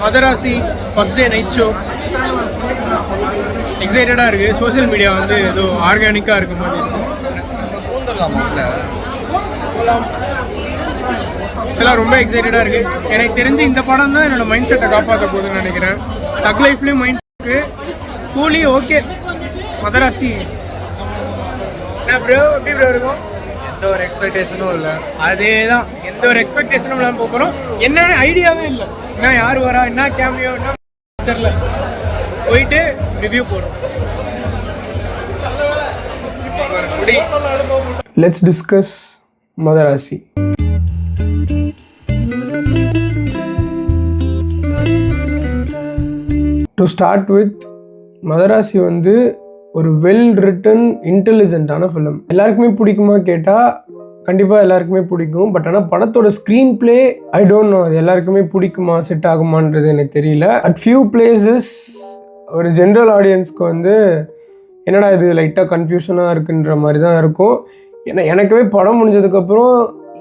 Madrasi first day night show எக்ஸைட்டடாக இருக்குது. Social media வந்து ஏதோ ஆர்கானிக்காக இருக்கும் போது சில ரொம்ப எக்ஸைட்டடாக இருக்குது. எனக்கு தெரிஞ்சு இந்த படம் தான் என்னோடய மைண்ட் செட்டை காப்பாற்ற போகுதுன்னு நினைக்கிறேன். தக் லைஃப்லேயும் மைண்ட் இருக்குது. கூலி ஓகே. மதராசி என்ன ப்ரோ எப்படி ப்ரோ இருக்கும்? எந்த ஒரு எக்ஸ்பெக்டேஷனும் இல்லை. அதே தான், எந்த ஒரு எக்ஸ்பெக்டேஷனும் இல்லாமல் போகிறோம். என்னன்னு ஐடியாவே இல்லை. என்ன யார் வரா, என்ன கேமியோ, என்ன தெரில. போயிட்டு ரிவ்யூ போடுறோம். Let's discuss Madrasi. To start with, Madrasi வந்து ஒரு வெல் ரிட்டன் இன்டெலிஜென்ட்டான ஃபிலிம். எல்லாருக்குமே பிடிக்குமா கேட்டால் கண்டிப்பாக எல்லாருக்குமே பிடிக்கும். பட் ஆனால் படத்தோட screen play I don't know அது எல்லாருக்குமே பிடிக்குமா, செட் ஆகுமான்றது எனக்கு தெரியல. அட் ஃபியூ பிளேசஸ் ஒரு ஜென்ரல் ஆடியன்ஸ்க்கு வந்து என்னடா இது லைட்டாக கன்ஃபியூஷனாக இருக்குன்ற மாதிரி தான் இருக்கும். ஏன்னா எனக்குமே படம் முடிஞ்சதுக்கப்புறம்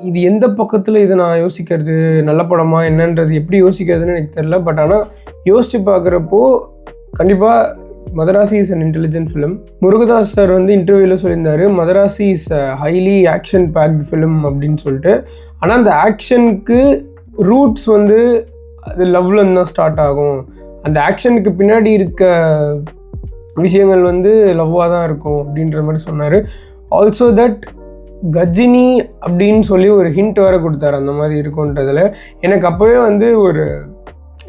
இது எந்த பக்கத்தில் இது நான் யோசிக்கிறது, நல்ல படமா என்னன்றது எப்படி யோசிக்கிறதுன்னு எனக்கு தெரியல. பட் ஆனால் யோசித்து பார்க்குறப்போ கண்டிப்பாக Madharaasi is an intelligent film. Murugadoss sir வந்து இன்டர்வியூவில் சொல்லியிருந்தார், Madharaasi is a highly action packed film அப்படின்னு சொல்லிட்டு. ஆனால் அந்த ஆக்ஷனுக்கு ரூட்ஸ் வந்து அது லவ்லேருந்து தான் ஸ்டார்ட் ஆகும். அந்த ஆக்ஷனுக்கு பின்னாடி இருக்க விஷயங்கள் வந்து லவ்வாக தான் இருக்கும் அப்படின்ற மாதிரி சொன்னார். ஆல்சோ தட் கஜினி அப்படின்னு சொல்லி ஒரு ஹிண்ட் வேறு கொடுத்தாரு அந்த மாதிரி இருக்குன்றதில். எனக்கு அப்போவே வந்து ஒரு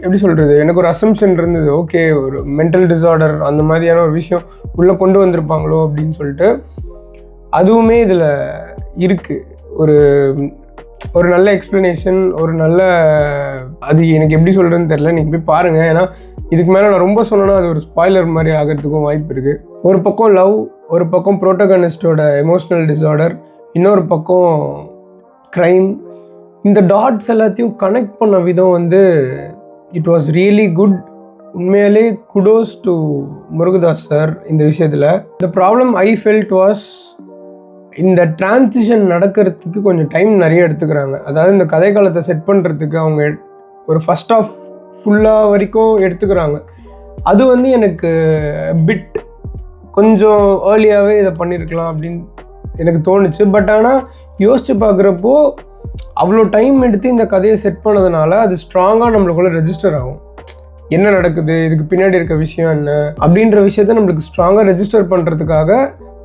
எப்படி சொல்கிறது, எனக்கு ஒரு அசம்ஷன் இருந்தது. ஓகே, ஒரு மென்டல் டிஸார்டர் அந்த மாதிரியான ஒரு விஷயம் உள்ளே கொண்டு வந்திருப்பாங்களோ அப்படின்னு சொல்லிட்டு. அதுவுமே இதில் இருக்குது. ஒரு நல்ல எக்ஸ்ப்ளனேஷன், ஒரு நல்ல, அது எனக்கு எப்படி சொல்கிறதுன்னு தெரில. நீங்கள் போய் பாருங்கள். ஏன்னா இதுக்கு மேலே நான் ரொம்ப சொன்னேன்னா அது ஒரு ஸ்பாய்லர் மாதிரி ஆகிறதுக்கும் வாய்ப்பு இருக்குது. ஒரு பக்கம் லவ், ஒரு பக்கம் ப்ரோட்டகனிஸ்டோட எமோஷ்னல் டிஸார்டர், இன்னொரு பக்கம் க்ரைம். இந்த டாட்ஸ் எல்லாத்தையும் கனெக்ட் பண்ண விதம் வந்து இட் வாஸ் ரியலி குட். உண்மையிலே குடோஸ் டு முருகதாஸ் சார் இந்த விஷயத்தில். The problem I felt was, இந்த டிரான்சிஷன் நடக்கிறதுக்கு கொஞ்சம் டைம் நிறைய எடுத்துக்கிறாங்க. அதாவது இந்த கதை காலத்தை செட் பண்ணுறதுக்கு அவங்க ஒரு ஃபர்ஸ்ட் ஆஃப் ஃபுல்லாக வரைக்கும் எடுத்துக்கிறாங்க. அது வந்து எனக்கு பிட் கொஞ்சம் ஏர்லியாகவே இதை பண்ணியிருக்கலாம் அப்படின்னு எனக்கு தோணுச்சு. பட் ஆனால் யோசித்து பார்க்குறப்போ அவ்வளோ டைம் எடுத்து இந்த கதையை செட் பண்ணதுனால அது ஸ்ட்ராங்காக நம்மளுக்குள்ள ரெஜிஸ்டர் ஆகும். என்ன நடக்குது, இதுக்கு பின்னாடி இருக்க விஷயம் என்ன அப்படின்ற விஷயத்த நம்மளுக்கு ஸ்ட்ராங்காக ரெஜிஸ்டர் பண்ணுறதுக்காக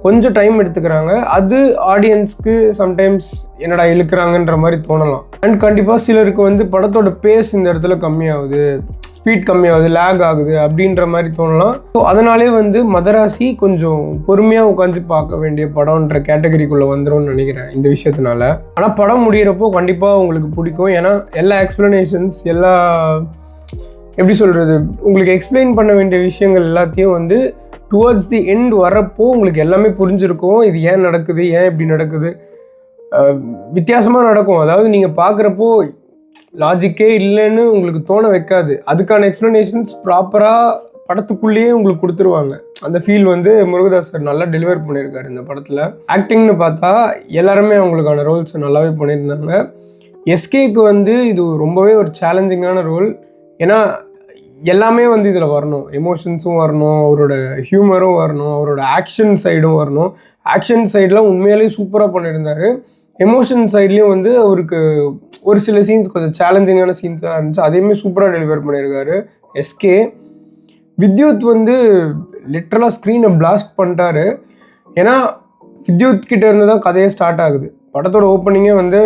கொஞ்சம் டைம் எடுத்துக்கிறாங்க. அது ஆடியன்ஸ்க்கு சம்டைம்ஸ் என்னடா இழுக்கிறாங்கன்ற மாதிரி தோணலாம். அண்ட் கண்டிப்பாக சிலருக்கு வந்து படத்தோட பேஸ் இந்த இடத்துல கம்மியாகுது, ஸ்பீட் கம்மியாகுது, லேக் ஆகுது அப்படின்ற மாதிரி தோணலாம். ஸோ அதனாலே வந்து மதராசி கொஞ்சம் பொறுமையாக உட்காந்து பார்க்க வேண்டிய படம்ன்ற கேட்டகரிக்குள்ளே வந்துடும்னு நினைக்கிறேன் இந்த விஷயத்தினால. ஆனால் படம் முடிகிறப்போ கண்டிப்பாக உங்களுக்கு பிடிக்கும். ஏன்னா எல்லா எக்ஸ்ப்ளனேஷன்ஸ், எல்லா எப்படி சொல்கிறது, உங்களுக்கு எக்ஸ்பிளைன் பண்ண வேண்டிய விஷயங்கள் எல்லாத்தையும் வந்து டுவர்ட்ஸ் தி எண்ட் வரப்போ உங்களுக்கு எல்லாமே புரிஞ்சிருக்கும். இது ஏன் நடக்குது, ஏன் இப்படி நடக்குது, வித்தியாசமாக நடக்கும். அதாவது நீங்கள் பார்க்குறப்போ லாஜிக்கே இல்லைன்னு உங்களுக்கு தோண வைக்காது. அதுக்கான எக்ஸ்ப்ளனேஷன்ஸ் ப்ராப்பராக படத்துக்குள்ளேயே உங்களுக்கு கொடுத்துருவாங்க. அந்த ஃபீல் வந்து முருகதாஸ் சார் நல்லா டெலிவர் பண்ணியிருக்காரு இந்த படத்தில். ஆக்டிங்னு பார்த்தா எல்லாருமே அவங்களுக்கான ரோல்ஸ் நல்லாவே பண்ணியிருந்தாங்க. எஸ்கேக்கு வந்து இது ரொம்பவே ஒரு சேலஞ்சிங்கான ரோல். ஏன்னா எல்லாமே வந்து இதில் வரணும். எமோஷன்ஸும் வரணும், அவரோட ஹியூமரும் வரணும், அவரோட ஆக்ஷன் சைடும் வரணும். ஆக்ஷன் சைடெலாம் உண்மையிலேயே சூப்பராக பண்ணியிருந்தார். எமோஷன் சைட்லேயும் வந்து அவருக்கு ஒரு சில சீன்ஸ் கொஞ்சம் சேலஞ்சிங்கான சீன்ஸாக இருந்துச்சு. அதையுமே சூப்பராக டெலிவர் பண்ணியிருக்காரு எஸ்கே. வித்யுத் வந்து லிட்ரலாக ஸ்க்ரீனை பிளாஸ்ட் பண்ணிட்டாரு. ஏன்னா வித்யுத் கிட்டே இருந்து தான் கதையே ஸ்டார்ட் ஆகுது. படத்தோட ஓப்பனிங்கே வந்து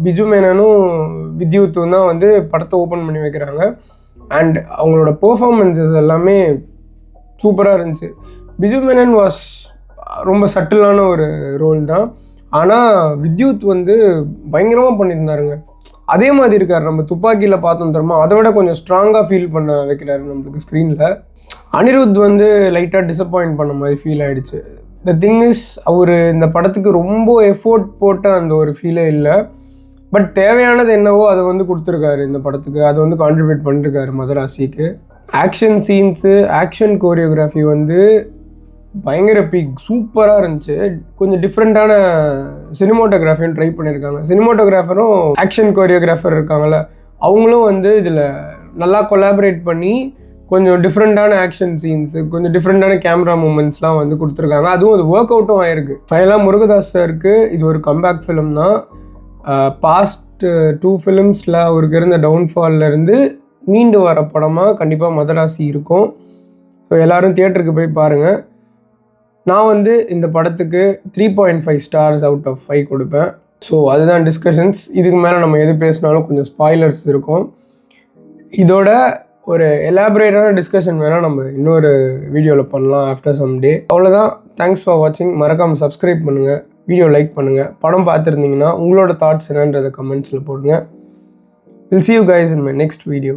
பிஜு மேனனும் வித்யுத்தும் தான் வந்து படத்தை ஓப்பன் பண்ணி வைக்கிறாங்க. அண்ட் அவங்களோட பெர்ஃபார்மன்ஸஸ் எல்லாமே சூப்பராக இருந்துச்சு. பிஜு மேனன் வாஸ் ரொம்ப சட்டிலான ஒரு ரோல் தான். ஆனால் வித்யுத் வந்து பயங்கரமாக பண்ணியிருந்தாருங்க. அதே மாதிரி இருக்கார். நம்ம துப்பாக்கியில் பார்த்தோம் தெரியுமா, அதை விட கொஞ்சம் ஸ்ட்ராங்காக ஃபீல் பண்ண வைக்கிறாரு நம்மளுக்கு ஸ்க்ரீனில். அனிருத் வந்து லைட்டாக டிசப்பாயிண்ட் பண்ண மாதிரி ஃபீல் ஆகிடுச்சு. த திங் இஸ், அவர் இந்த படத்துக்கு ரொம்ப எஃபோர்ட் போட்ட அந்த ஒரு ஃபீலே இல்லை. பட் தேவையானது என்னவோ அதை வந்து கொடுத்துருக்காரு இந்த படத்துக்கு. அதை வந்து கான்ட்ரிபியூட் பண்ணிருக்காரு மதராசிக்கு. ஆக்ஷன் சீன்ஸு, ஆக்ஷன் கோரியோகிராஃபி வந்து பயங்கர பீக், சூப்பராக இருந்துச்சு. கொஞ்சம் டிஃப்ரெண்ட்டான சினிமோட்டோகிராஃபியும் ட்ரை பண்ணியிருக்காங்க. சினிமோட்டோகிராஃபரும் ஆக்ஷன் கோரியோகிராஃபர் இருக்காங்கள்ல, அவங்களும் வந்து இதில் நல்லா கொலாபரேட் பண்ணி கொஞ்சம் டிஃப்ரெண்ட்டான ஆக்ஷன் சீன்ஸு, கொஞ்சம் டிஃப்ரெண்ட்டான கேமரா மூமெண்ட்ஸ்லாம் வந்து கொடுத்துருக்காங்க. அதுவும் அது ஒர்க் அவுட்டும் ஆயிருக்கு. ஃபைனலாக முருகதாஸ் சாருக்கு இது ஒரு கம்பேக் ஃபிலிம் தான். பாஸ்ட் 2 ஃபிலிம்ஸில் அவருக்கு இருந்த டவுன்ஃபால்லேருந்து மீண்டு வர படமாக கண்டிப்பாக மதராசி இருக்கும். ஸோ எல்லோரும் தியேட்டருக்கு போய் பாருங்கள். நான் வந்து இந்த படத்துக்கு 3.5 ஸ்டார்ஸ் அவுட் ஆஃப் 5 கொடுப்பேன். ஸோ அதுதான் டிஸ்கஷன்ஸ். இதுக்கு மேலே நம்ம எது பேசினாலும் கொஞ்சம் ஸ்பாய்லர்ஸ் இருக்கும். இதோட ஒரு எலாபரேட்டான டிஸ்கஷன் வேணால் நம்ம இன்னொரு வீடியோவில் பண்ணலாம் ஆஃப்டர் சம் டே. அவ்வளோதான். தேங்க்ஸ் ஃபார் வாட்சிங். மறக்காமல் சப்ஸ்கிரைப் பண்ணுங்கள், வீடியோ லைக் பண்ணுங்கள். படம் பார்த்துருந்தீங்கன்னா உங்களோட தாட்ஸ் என்னன்றதை கமெண்ட்ஸில் போடுங்க. Will see you guys in my next video.